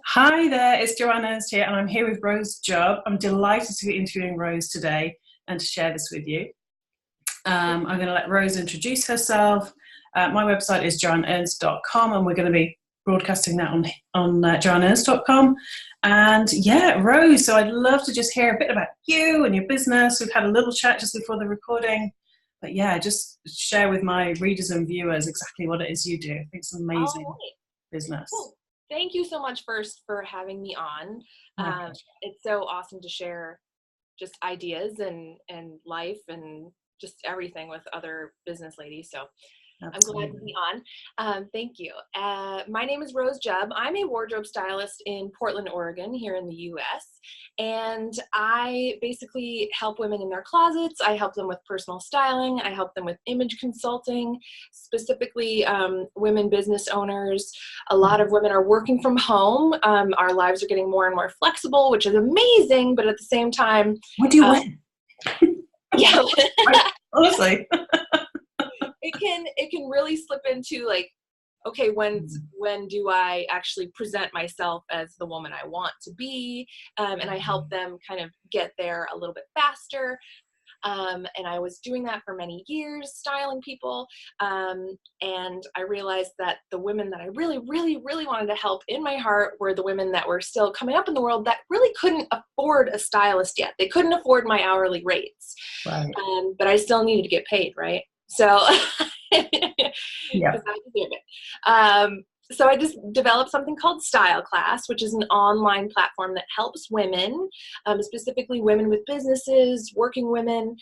Hi there, it's Joanne here, and I'm here with Rose Jubb. I'm delighted to be interviewing Rose today and to share this with you. I'm going to let Rose introduce herself. My website is joanneernst.com, and we're going to be broadcasting that on joanneernst.com. And yeah, Rose, so I'd love to just hear a bit about you and your business. We've had a little chat just before the recording. But yeah, just share with my readers and viewers exactly what it is you do. I think it's an amazing business. Cool. Thank you so much first for having me on. It's so awesome to share just ideas and life and just everything with other business ladies. So Absolutely. I'm glad to be on. Thank you. My name is Rose Jubb. I'm a wardrobe stylist in Portland, Oregon, here in the U.S. And I basically help women in their closets. I help them with personal styling. I help them with image consulting, specifically women business owners. A lot of women are working from home. Our lives are getting more and more flexible, which is amazing. But at the same time, what do you win? Yeah. Honestly. It can really slip into like, okay, when do I actually present myself as the woman I want to be? And I help them kind of get there a little bit faster. And I was doing that for many years, styling people. And I realized that the women that I really, really, really wanted to help in my heart were the women that were still coming up in the world that really couldn't afford a stylist yet. They couldn't afford my hourly rates. Right. But I still needed to get paid, right? So, yeah. I deserve it. So I just developed something called Style Class, which is an online platform that helps women, specifically women with businesses, working women,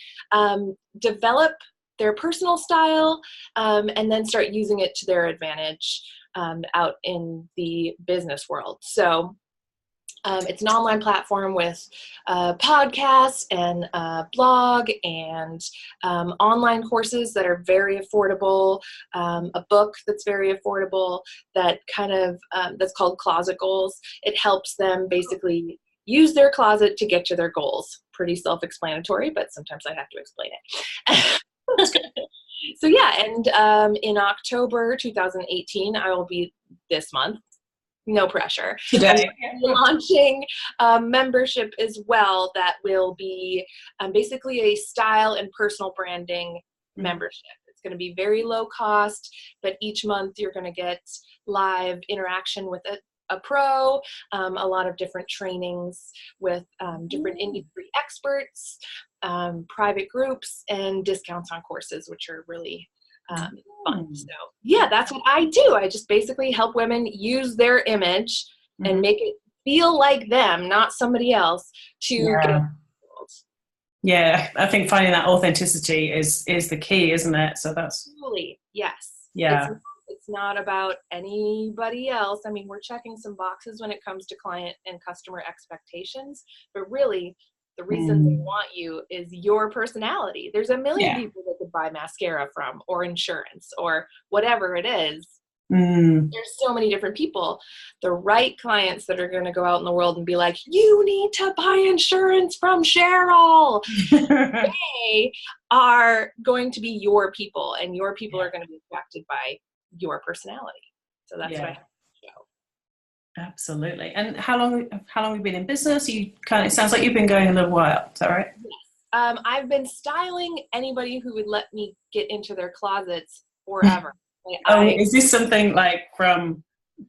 develop their personal style, and then start using it to their advantage out in the business world. So it's an online platform with podcasts and blog and online courses that are very affordable, a book that's very affordable that kind of, that's called Closet Goals. It helps them basically use their closet to get to their goals. Pretty self-explanatory, but sometimes I have to explain it. So yeah, and in October 2018, I will be this month. No pressure. Today. I'm launching a membership as well that will be basically a style and personal branding membership. It's going to be very low cost, but each month you're going to get live interaction with a pro, a lot of different trainings with different industry experts, private groups, and discounts on courses, which are really fun. So yeah, that's what I do. I just basically help women use their image and make it feel like them, not somebody else, to get the world. Yeah, I think finding that authenticity is the key, isn't it? So that's really, yes. Yeah. It's not about anybody else. I mean, we're checking some boxes when it comes to client and customer expectations, but really the reason they want you is your personality. There's a million people that could buy mascara from, or insurance, or whatever it is. There's so many different people. The right clients that are going to go out in the world and be like, you need to buy insurance from Cheryl. They are going to be your people, and your people are going to be attracted by your personality. So that's what I have to show. Absolutely. And how long have you been in business? It sounds like you've been going a little while. Is that right? Yes. I've been styling anybody who would let me get into their closets forever. Is this something like from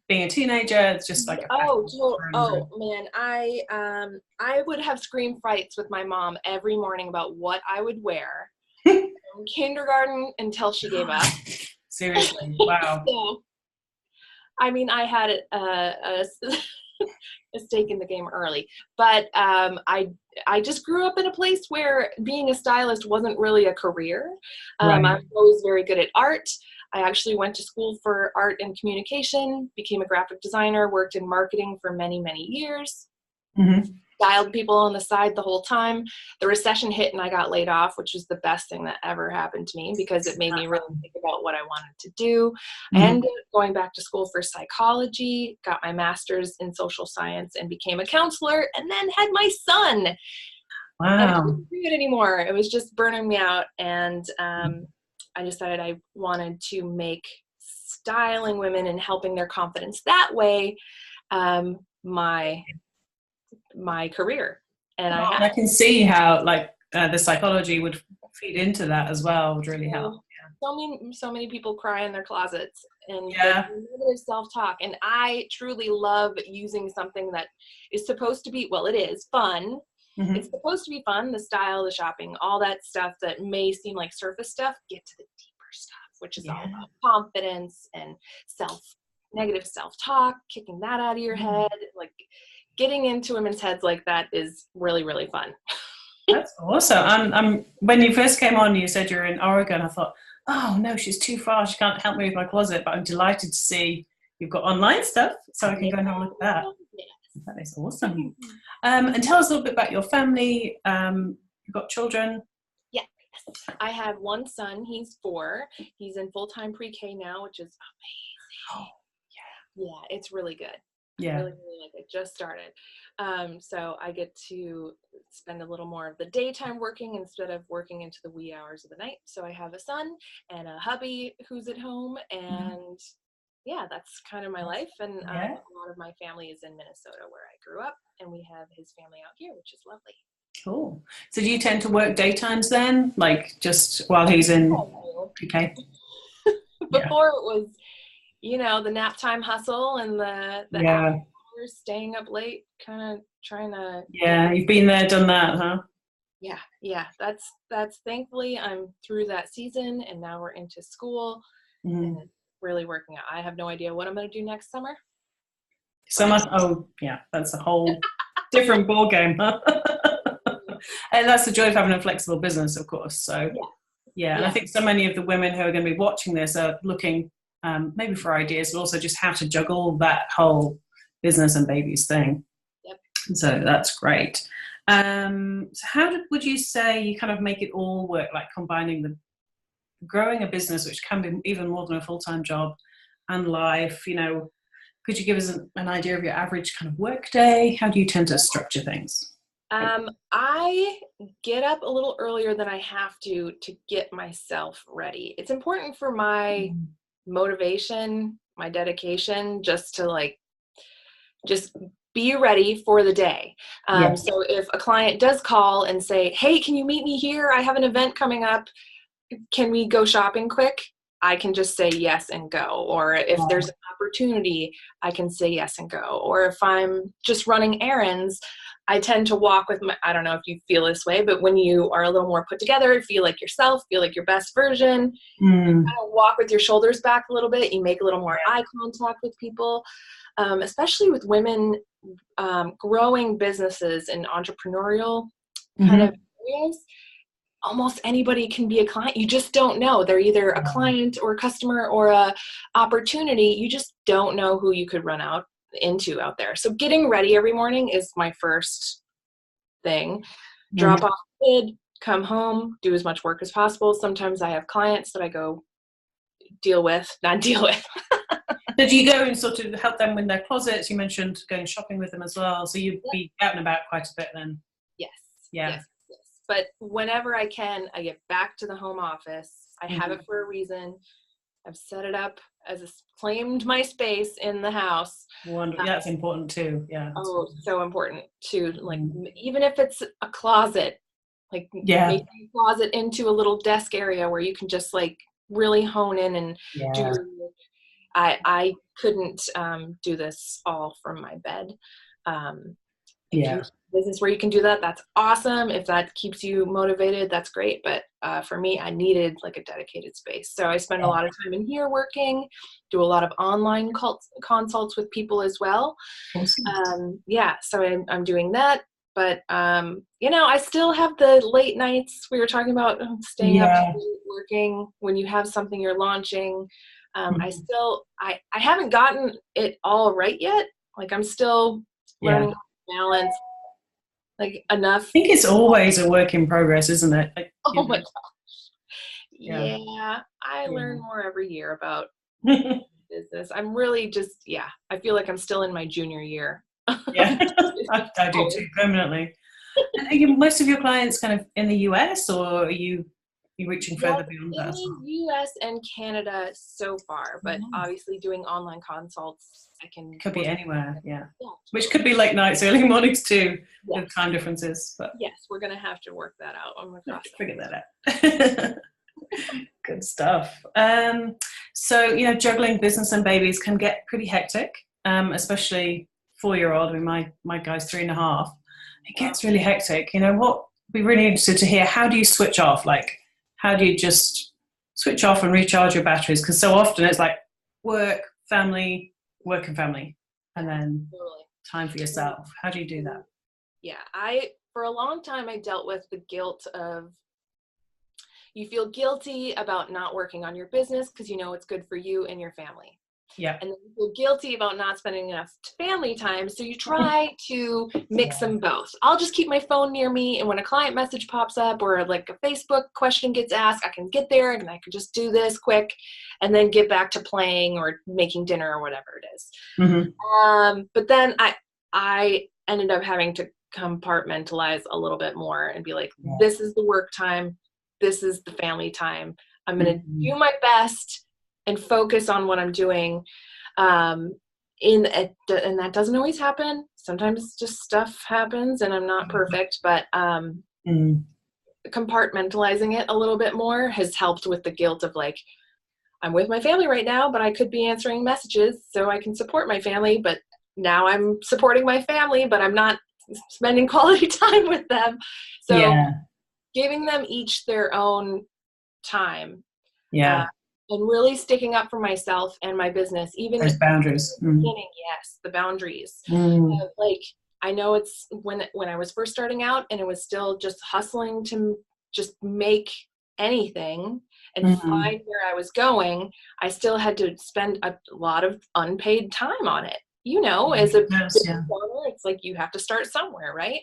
being a teenager? It's just like man, I would have scream fights with my mom every morning about what I would wear from kindergarten until she gave up. Seriously, wow. So, I mean, I had a stake in the game early, but I just grew up in a place where being a stylist wasn't really a career. I was always very good at art. I actually went to school for art and communication, became a graphic designer, worked in marketing for many, many years. Styled people on the side the whole time. The recession hit and I got laid off, which was the best thing that ever happened to me because it made me really think about what I wanted to do. I ended up going back to school for psychology, got my master's in social science, and became a counselor, and then had my son. Wow. And I couldn't do it anymore. It was just burning me out. And I decided I wanted to make styling women and helping their confidence that way my career. And I can see how like the psychology would feed into that as well, would really help. So many people cry in their closets and Yeah. negative self-talk. And I truly love using something that is supposed to be, well, it is fun. Mm-hmm. It's supposed to be fun, the style, the shopping, all that stuff that may seem like surface stuff, get to the deeper stuff, which is all about confidence and negative self-talk, kicking that out of your head. Like getting into women's heads like that is really, really fun. That's awesome. When you first came on, you said you're in Oregon. I thought, oh no, she's too far. She can't help me with my closet. But I'm delighted to see you've got online stuff, so I can go and have a look at that. Yes. That is awesome. And tell us a little bit about your family. You've got children. Yes, I have one son. He's 4. He's in full-time pre-K now, which is amazing. Oh, yeah, it's really good. Yeah, really, really like it. Just started. So I get to spend a little more of the daytime working instead of working into the wee hours of the night. So I have a son and a hubby who's at home, and that's kind of my life. And a lot of my family is in Minnesota where I grew up, and we have his family out here, which is lovely. Cool. So do you tend to work daytimes then, like just while he's in PK? Before it was, the nap time hustle and the hours, staying up late, kind of trying to. Yeah, you've been there, done that, huh? Yeah. That's thankfully I'm through that season, and now we're into school, and it's really working out. I have no idea what I'm going to do next summer. That's a whole different ball game, huh? And that's the joy of having a flexible business, of course. So and I think so many of the women who are going to be watching this are looking maybe for ideas, but also just how to juggle that whole business and babies thing. Yep. So that's great. So how would you say you kind of make it all work, like combining the growing a business, which can be even more than a full-time job, and life? Could you give us an idea of your average kind of work day? How do you tend to structure things? I get up a little earlier than I have to get myself ready. It's important for my motivation, my dedication, just to just be ready for the day. So if a client does call and say, hey, can you meet me here? I have an event coming up. Can we go shopping quick? I can just say yes and go. Or if there's an opportunity, I can say yes and go. Or if I'm just running errands, I tend to walk with I don't know if you feel this way, but when you are a little more put together, feel like yourself, feel like your best version, you kind of walk with your shoulders back a little bit, you make a little more eye contact with people, especially with women growing businesses in entrepreneurial kind of areas. Almost anybody can be a client. You just don't know. They're either a client or a customer or a opportunity. You just don't know who you could run into out there. So getting ready every morning is my first thing. Drop off the kid, come home, do as much work as possible. Sometimes I have clients that I go not deal with. So do you go and sort of help them with their closets? You mentioned going shopping with them as well. So you'd be out and about quite a bit then. Yes. But whenever I can, I get back to the home office. I have it for a reason. I've set it up claimed my space in the house. Wonderful. That's important too. Yeah. Oh, so important too. Even if it's a closet, making a closet into a little desk area where you can just really hone in and do. I couldn't do this all from my bed. Business where you can do that, that's awesome. If that keeps you motivated, that's great. But for me, I needed a dedicated space. So I spend a lot of time in here working, do a lot of online consults with people as well. Awesome. So I'm doing that. But, I still have the late nights. We were talking about staying up working when you have something you're launching. I haven't gotten it all right yet. I'm still learning how to balance enough. I think it's always a work in progress, isn't it? Oh my gosh. I learn more every year about business. I'm really I feel like I'm still in my junior year. I do too, permanently. And are most of your clients kind of in the US, or are you You're reaching Yes, further beyond in that as the well. US and Canada so far, but Nice. obviously doing online consults, I can Could be work. anywhere, yeah. Yeah, Which totally. could be late nights, early mornings too, Yes. with time differences. But Yes, we're gonna have to work that out. I'm gonna we'll have cross to that. figure that out. Good stuff. So, juggling business and babies can get pretty hectic, especially 4-year-old. I mean, my guy's 3.5. It Wow. gets really hectic. What would be really interested to hear, how do you switch off? Like, how do you just switch off and recharge your batteries? Because so often it's like work, family, work and family, and then Totally. time for yourself. How do you do that? Yeah, for a long time I dealt with the guilt of, you feel guilty about not working on your business because you know it's good for you and your family. Yeah. And then you feel guilty about not spending enough family time, so you try to mix them both. I'll just keep my phone near me, and when a client message pops up or like a Facebook question gets asked, I can get there and I can just do this quick and then get back to playing or making dinner or whatever it is. Mm-hmm. But then I ended up having to compartmentalize a little bit more and be like, this is the work time, this is the family time. I'm going to do my best and focus on what I'm doing. And that doesn't always happen. Sometimes just stuff happens and I'm not perfect, but compartmentalizing it a little bit more has helped with the guilt of like, I'm with my family right now, but I could be answering messages so I can support my family. But now I'm supporting my family, but I'm not spending quality time with them. So giving them each their own time. And really sticking up for myself and my business, even those boundaries. in the beginning. Yes, the boundaries. Like, I know it's when I was first starting out and it was still just hustling to just make anything and find where I was going, I still had to spend a lot of unpaid time on it. As a business owner, it's like you have to start somewhere, right?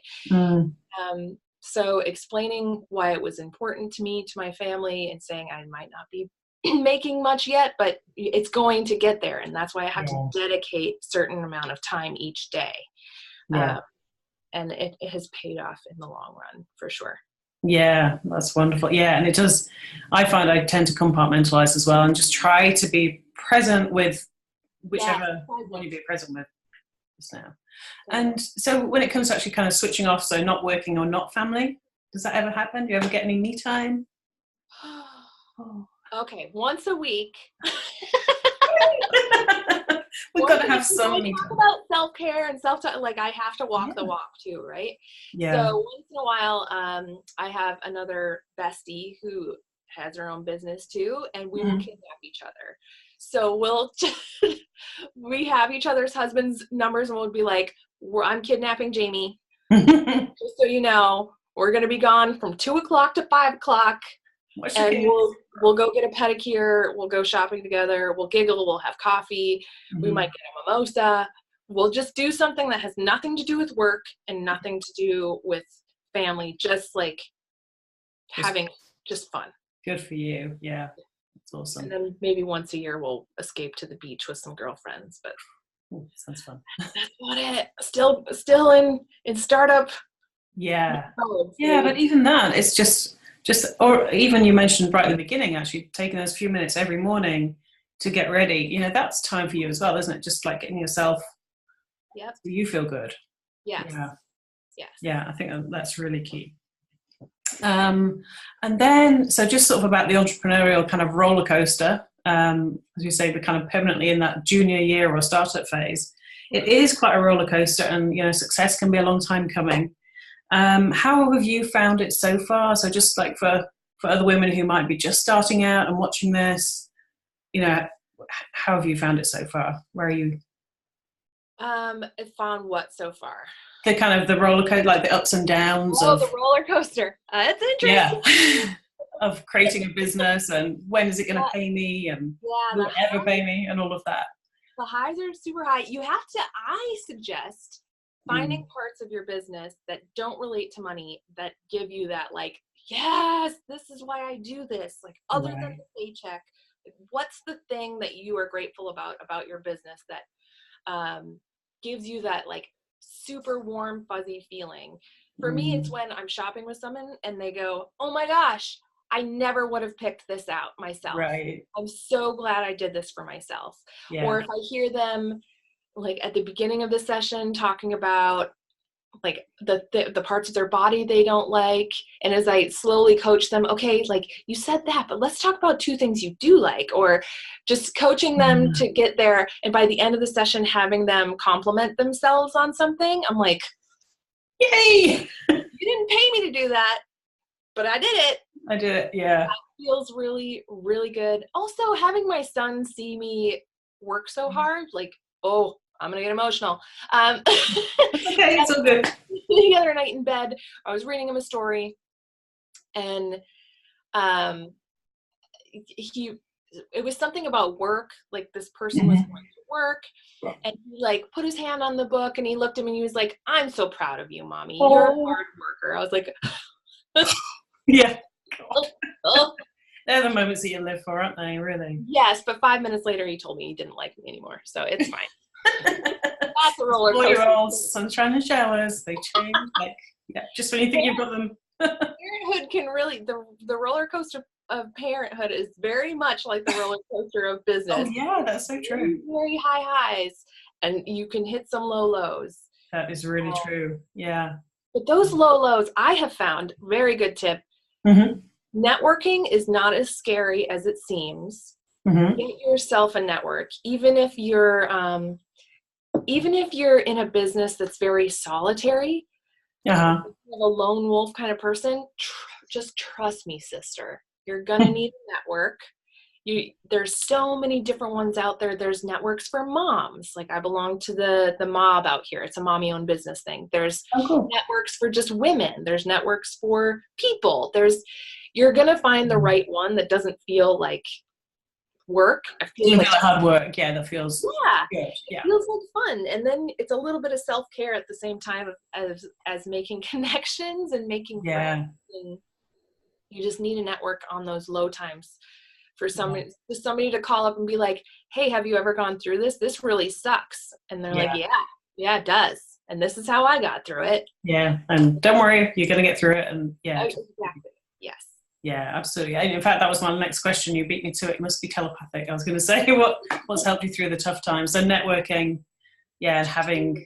So explaining why it was important to me, to my family, and saying I might not be making much yet, but it's going to get there. And that's why I have to dedicate a certain amount of time each day. And it has paid off in the long run for sure. Yeah, that's wonderful. Yeah, and it does. I find I tend to compartmentalize as well and just try to be present with whichever one you be present with just now. And so when it comes to actually kind of switching off, so not working or not family, does that ever happen? Do you ever get any me time? Okay, once a week. We've got to have some me talk time. about self-care and self-talk. Like, I have to walk the walk too, right? Yeah. So once in a while, I have another bestie who has her own business too, and we will kidnap each other. So we have each other's husbands' numbers, and we'll be like, I'm kidnapping Jamie. Just so you know, we're going to be gone from 2 o'clock to 5 o'clock. And we'll go get a pedicure, we'll go shopping together, we'll giggle, we'll have coffee, we might get a mimosa. We'll just do something that has nothing to do with work and nothing to do with family, just like having just fun. Good for you. Yeah, that's awesome. And then maybe once a year we'll escape to the beach with some girlfriends, but sounds fun. That's about it. Still in startup. Yeah. But even that, it's just, or even you mentioned right at the beginning, actually taking those few minutes every morning to get ready, that's time for you as well, isn't it? Just like getting yourself, so you feel good. Yes. Yeah, I think that's really key. And then, so just sort of about the entrepreneurial kind of roller coaster, as you say, we're kind of permanently in that junior year or startup phase. It is quite a roller coaster, and success can be a long time coming. How have you found it so far? So just like for other women who might be just starting out and watching this, how have you found it so far? Where are you? Found what so far? The kind of the roller coaster, like the ups and downs of the roller coaster. That's interesting. Yeah. Of creating a business and when is it going to pay me and will it ever pay me and all of that. The highs are super high. I suggest finding parts of your business that don't relate to money, that give you that like, yes, this is why I do this. Like, other than the paycheck, what's the thing that you are grateful about your business that gives you that like super warm, fuzzy feeling? For me, it's when I'm shopping with someone and they go, oh my gosh, I never would have picked this out myself. Right. I'm so glad I did this for myself. Yeah. Or if I hear them like at the beginning of the session talking about like the parts of their body they don't like, and as I slowly coach them, okay, like you said that, but let's talk about 2 things you do like, or just coaching them to get there. And by the end of the session, having them compliment themselves on something, I'm like, yay! You didn't pay me to do that, but I did it. I did it. Yeah. That feels really, really good. Also, having my son see me work so hard, like, oh, I'm going to get emotional. Okay, it's all good. The other night in bed, I was reading him a story, and it was something about work. Like this person was going to work, and he like put his hand on the book, and he looked at me and he was like, "I'm so proud of you, Mommy. You're a hard worker." I was like, yeah. oh. They're the moments that you live for, aren't they? Really? Yes, but 5 minutes later, he told me he didn't like me anymore, so it's fine. That's a roller coaster. 4-year-olds, sunshine and showers, they change. Like, yeah, just when you think you've got them. Parenthood can really, the roller coaster of parenthood is very much like the roller coaster of business. Oh yeah, that's so true. Very high highs, and you can hit some low lows. That is really true. Yeah. But those low lows, I have found, very good tip. Networking is not as scary as it seems. Get yourself a network, even if you're in a business that's very solitary. If you're a lone wolf kind of person, just trust me, sister. You're gonna need a network. There's so many different ones out there. There's networks for moms. Like I belong to the mob out here. It's a mommy-owned business thing. There's networks for just women. There's networks for people. You're gonna find the right one that doesn't feel like work. I feel like hard work. Yeah, that feels good. Yeah. It feels like fun. And then it's a little bit of self-care at the same time as making connections and making friends. And you just need a network on those low times for somebody to call up and be like, hey, have you ever gone through this? This really sucks. And they're like, yeah, it does. And this is how I got through it. Yeah. And don't worry, you're going to get through it. And Exactly. Yes. Yeah, absolutely. In fact, that was my next question. You beat me to it. It must be telepathic. I was going to say, what's helped you through the tough times? So networking, and having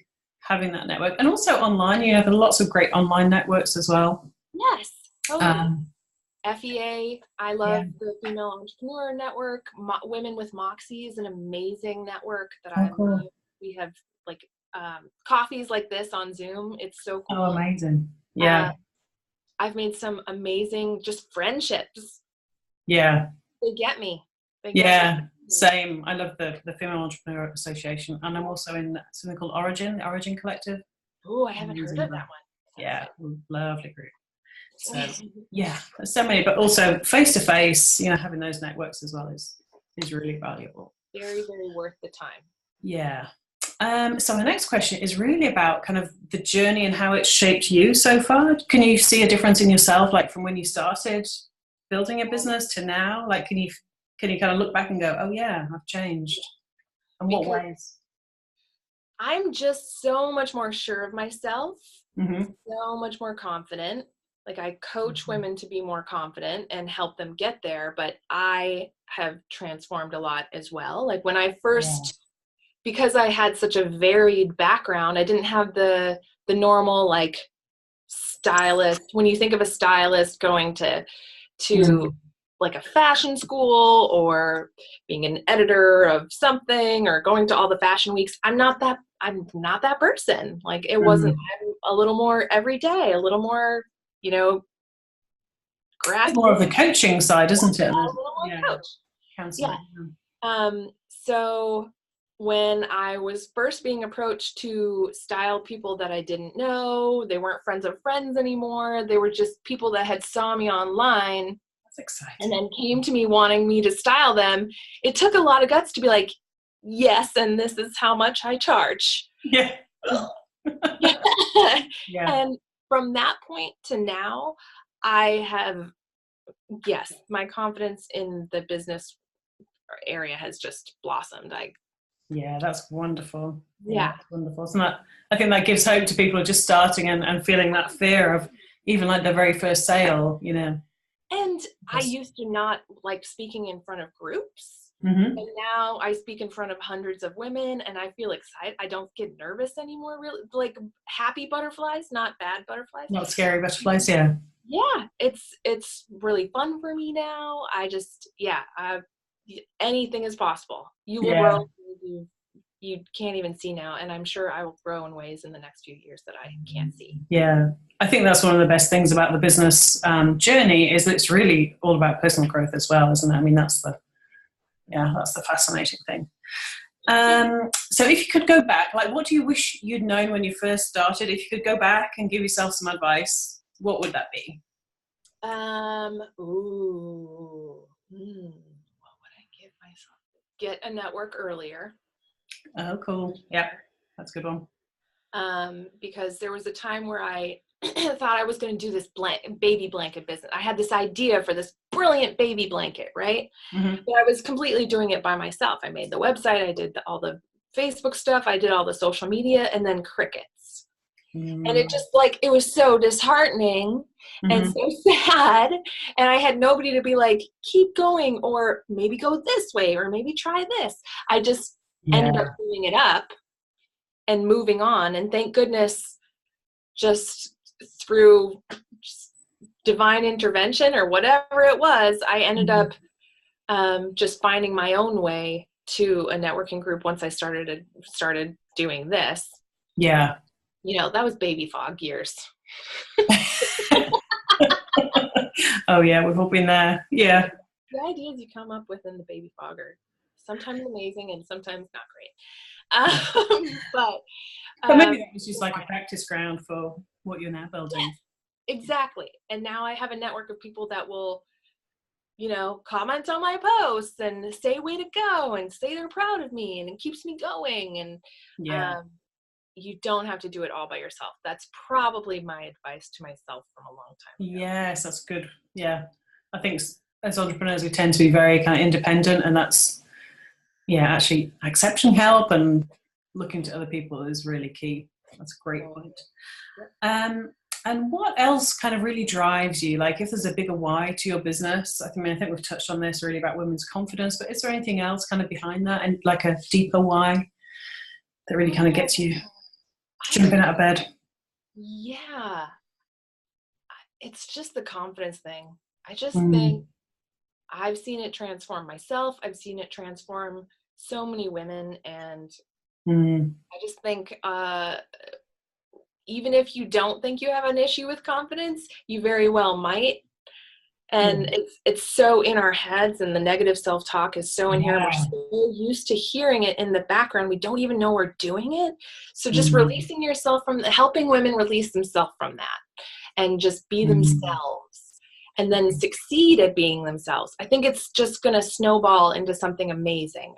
that network. And also online, there are lots of great online networks as well. Yes. FEA, I love the Female Entrepreneur Network. Women with Moxie is an amazing network that I love. We have like coffees like this on Zoom. It's so cool. Oh, amazing. Yeah. I've made some amazing just friendships. Yeah. They get me. Same. I love the Female Entrepreneur Association. And I'm also in something called Origin, the Origin Collective. Oh, I haven't heard of that one. Yeah, lovely group. So so many, but also face to face, having those networks as well is really valuable. Very, very worth the time. Yeah. So the next question is really about kind of the journey and how it's shaped you so far. Can you see a difference in yourself, like from when you started building a business to now? Like, can you kind of look back and go, oh yeah, I've changed? In what ways? I'm just so much more sure of myself, so much more confident. Like I coach women to be more confident and help them get there, but I have transformed a lot as well. Like when I first, because I had such a varied background, I didn't have the normal like stylist. When you think of a stylist going to like a fashion school or being an editor of something or going to all the fashion weeks, I'm not that person. Like it wasn't. I'm a little more everyday, a little more, it's more of the coaching side, isn't it? A little more coach. Counseling. So when I was first being approached to style people that I didn't know, they weren't friends of friends anymore. They were just people that had saw me online. That's exciting. And then came to me wanting me to style them. It took a lot of guts to be like, yes, and this is how much I charge. Yeah. And from that point to now, I have, my confidence in the business area has just blossomed. That's wonderful. That's wonderful. I think that gives hope to people who are just starting and feeling that fear of even like their very first sale, And I Yes. used to not like speaking in front of groups. Mm-hmm. And now I speak in front of hundreds of women and I feel excited. I don't get nervous anymore, really. Like happy butterflies, not bad butterflies. Not scary butterflies, yeah. Yeah, it's really fun for me now. I just, yeah, anything is possible. You will Yeah. grow. You can't even see now, and I'm sure I will grow in ways in the next few years that I can't see. Yeah. I think that's one of the best things about the business journey is that it's really all about personal growth as well, isn't it? I mean, that's the fascinating thing. So if you could go back, like what do you wish you'd known when you first started? If you could go back and give yourself some advice, what would that be? What would I give myself? Get a network earlier. Oh, cool. Yeah, that's a good one. Because there was a time where I thought I was going to do this baby blanket business. I had this idea for this brilliant baby blanket, right? Mm-hmm. But I was completely doing it by myself. I made the website, I did all the Facebook stuff, I did all the social media, and then crickets. Mm-hmm. And it just it was so disheartening and so sad. And I had nobody to be like, keep going, or maybe go this way, or maybe try this. I just ended up doing it up and moving on. And thank goodness, just through divine intervention or whatever it was, I ended up just finding my own way to a networking group once I started doing this. Yeah. That was baby fog years. Oh yeah, we've all been there. Yeah. The ideas you come up with in the baby fog are sometimes amazing and sometimes not great. But maybe that was just like a practice ground for what you're now building. Yes, exactly. And now I have a network of people that will, comment on my posts and say way to go and say they're proud of me, and it keeps me going. And you don't have to do it all by yourself. That's probably my advice to myself from a long time ago. Yes, that's good. Yeah. I think as entrepreneurs, we tend to be very kind of independent, and that's, actually accepting help and looking to other people is really key. That's a great point. And what else kind of really drives you? Like if there's a bigger why to your business, I think we've touched on this really about women's confidence, but is there anything else kind of behind that, and like a deeper why that really kind of gets you jumping out of bed? Yeah. It's just the confidence thing. I just think I've seen it transform myself. I've seen it transform so many women. And I just think even if you don't think you have an issue with confidence, you very well might. And it's so in our heads, and the negative self-talk is so in here. We're so used to hearing it in the background. We don't even know we're doing it. So just releasing yourself helping women release themselves from that and just be themselves and then succeed at being themselves. I think it's just going to snowball into something amazing.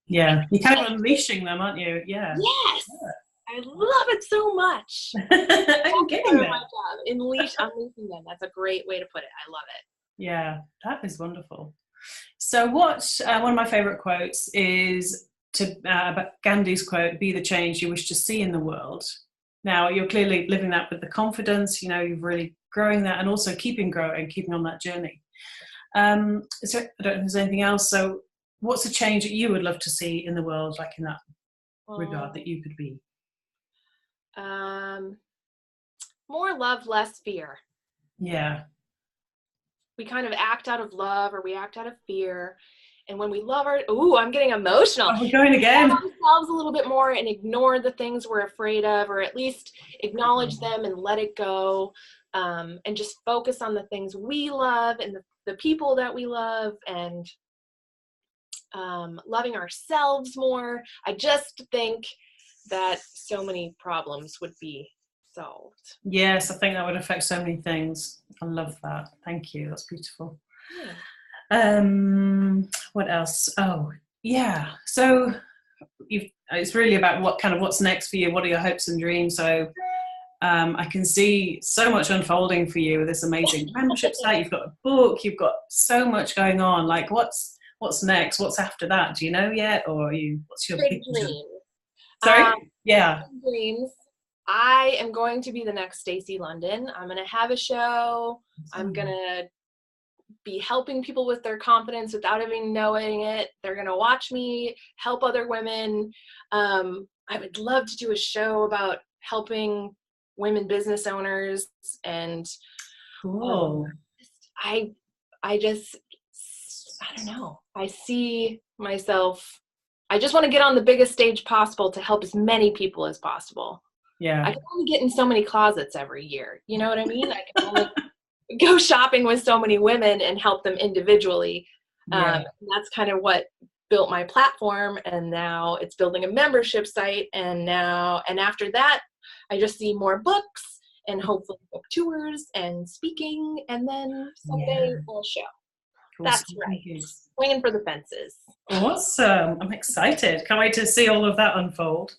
You're kind of unleashing them, aren't you? Yeah. Yes. Yeah. I love it so much. I'm getting that. My job. Unleashing them. That's a great way to put it. I love it. Yeah, that is wonderful. So one of my favorite quotes is Gandhi's quote, "Be the change you wish to see in the world." Now, you're clearly living that with the confidence, you're really growing that and also keeping on that journey. So I don't know if there's anything else. So what's a change that you would love to see in the world, like in that regard, that you could be? More love, less fear. Yeah. We kind of act out of love or we act out of fear. And when we love I'm getting emotional. We're going again. Love ourselves a little bit more and ignore the things we're afraid of, or at least acknowledge them and let it go. And just focus on the things we love and the people that we love, and loving ourselves more. I just think that so many problems would be solved. Yes, I think that would affect so many things. I love that. Thank you. That's beautiful. Yeah. What else? Oh, yeah. So it's really about what's next for you. What are your hopes and dreams? So I can see so much unfolding for you with this amazing membership site. You've got a book. You've got so much going on. Like what's next? What's after that? Do you know yet? Or what's your big dream? Sorry? Yeah. Dreams. I am going to be the next Stacey London. I'm going to have a show. I'm going to be helping people with their confidence without even knowing it. They're going to watch me help other women. I would love to do a show about helping women business owners, and Cool. I don't know. I see myself, I just want to get on the biggest stage possible to help as many people as possible. Yeah. I can only get in so many closets every year. You know what I mean? I can only go shopping with so many women and help them individually. Yeah. That's kind of what built my platform. And now it's building a membership site. And after that, I just see more books and hopefully book tours and speaking. And then someday a show. Cool. That's right. Swinging for the fences. Awesome. I'm excited. Can't wait to see all of that unfold.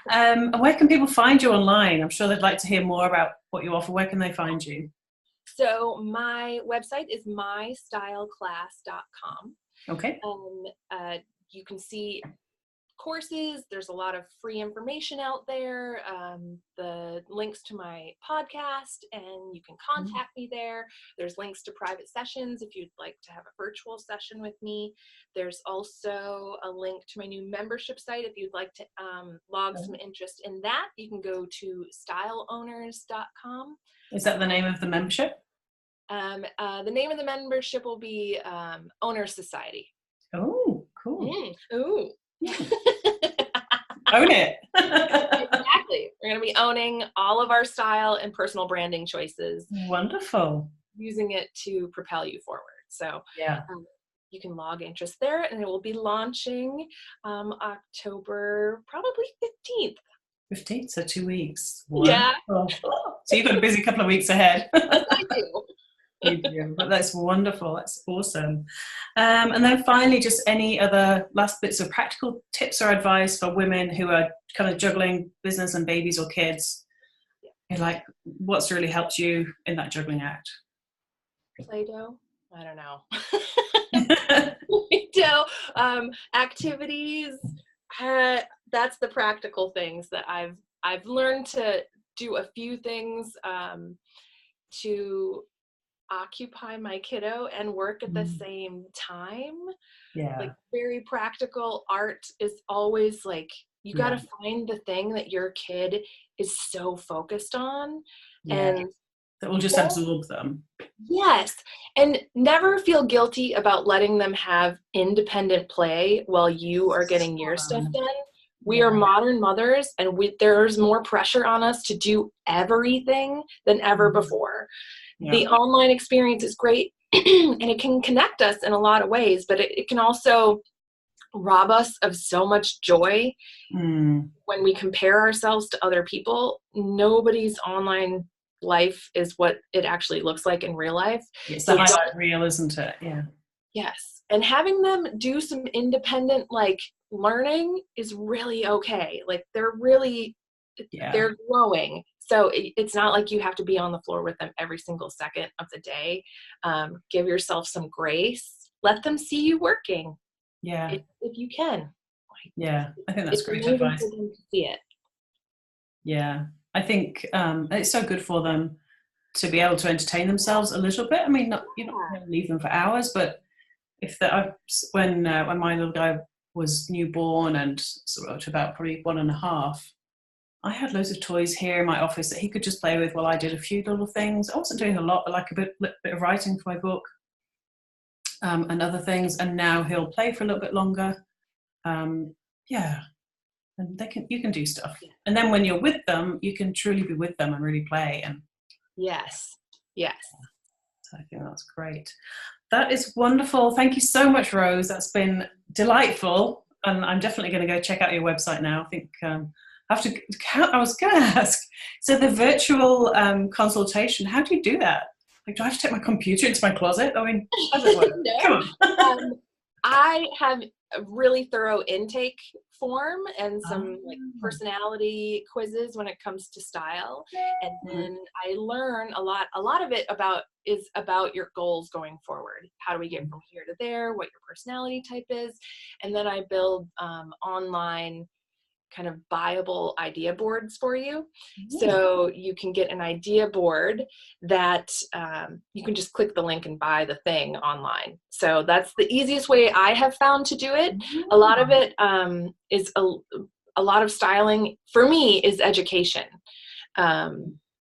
Where can people find you online? I'm sure they'd like to hear more about what you offer. Where can they find you? So my website is mystyleclass.com. Okay. You can see courses. There's a lot of free information out there. The links to my podcast, and you can contact me there. There's links to private sessions if you'd like to have a virtual session with me. There's also a link to my new membership site. If you'd like to log some interest in that, you can go to styleowners.com. Is that the name of the membership? The name of the membership will be Owner Society. Oh, cool. Ooh. Own it. Exactly. We're going to be owning all of our style and personal branding choices. Wonderful. Using it to propel you forward. So yeah, you can log interest there, and it will be launching October probably 15th. 15th, so 2 weeks. Yeah. So you've got a busy couple of weeks ahead. Yes, I do. You do, but that's wonderful. That's awesome. And then finally, just any other last bits of practical tips or advice for women who are kind of juggling business and babies or kids? Yeah. Like, what's really helped you in that juggling act? Play-Doh? I don't know. Play-Doh, activities. That's the practical things that I've learned to do a few things to occupy my kiddo and work at the same time. Yeah. Like, very practical. Art is always like, you got to find the thing that your kid is so focused on, and that will just absorb them. Yes. And never feel guilty about letting them have independent play while you are getting your stuff done. We are modern mothers, and there's more pressure on us to do everything than ever before. The online experience is great, and it can connect us in a lot of ways, but it can also rob us of so much joy when we compare ourselves to other people. Nobody's online life is what it actually looks like in real life. It's the highlight reel, isn't it? Yeah. Yes. And having them do some independent, like, learning is really okay. Like, they're growing. So it's not like you have to be on the floor with them every single second of the day. Give yourself some grace. Let them see you working. Yeah. If you can. Yeah. I think that's great advice. For them to see it. Yeah. I think it's so good for them to be able to entertain themselves a little bit. I mean, you don't leave them for hours, but when my little guy was newborn and sort of to about probably 1.5, I had loads of toys here in my office that he could just play with while I did a few little things. I wasn't doing a lot, but like a bit of writing for my book and other things. And now he'll play for a little bit longer. And you can do stuff. And then when you're with them, you can truly be with them and really play. And yes. So I think that's great. That is wonderful. Thank you so much, Rose. That's been delightful. And I'm definitely going to go check out your website now. I think I was going to ask, so the virtual consultation, how do you do that? Like, do I have to take my computer into my closet? I mean, how does it work? No. Come on. I have a really thorough intake form and some like personality quizzes when it comes to style. And then I learn a lot of it is about your goals going forward. How do we get from here to there? What your personality type is? And then I build online kind of buyable idea boards for you. Mm-hmm. So you can get an idea board that you can just click the link and buy the thing online. So that's the easiest way I have found to do it. Mm-hmm. A lot of it is a lot of styling for me is education.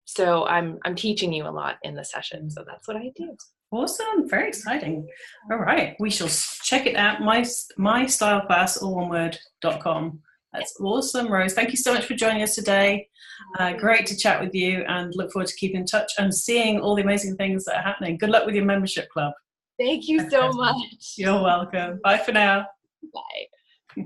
So I'm teaching you a lot in the session. So that's what I do. Awesome, very exciting. All right, we shall check it out. My style class, all one word.com. That's awesome, Rose. Thank you so much for joining us today. Great to chat with you, and look forward to keeping in touch and seeing all the amazing things that are happening. Good luck with your membership club. Thank you so much. You're welcome. Bye for now. Bye.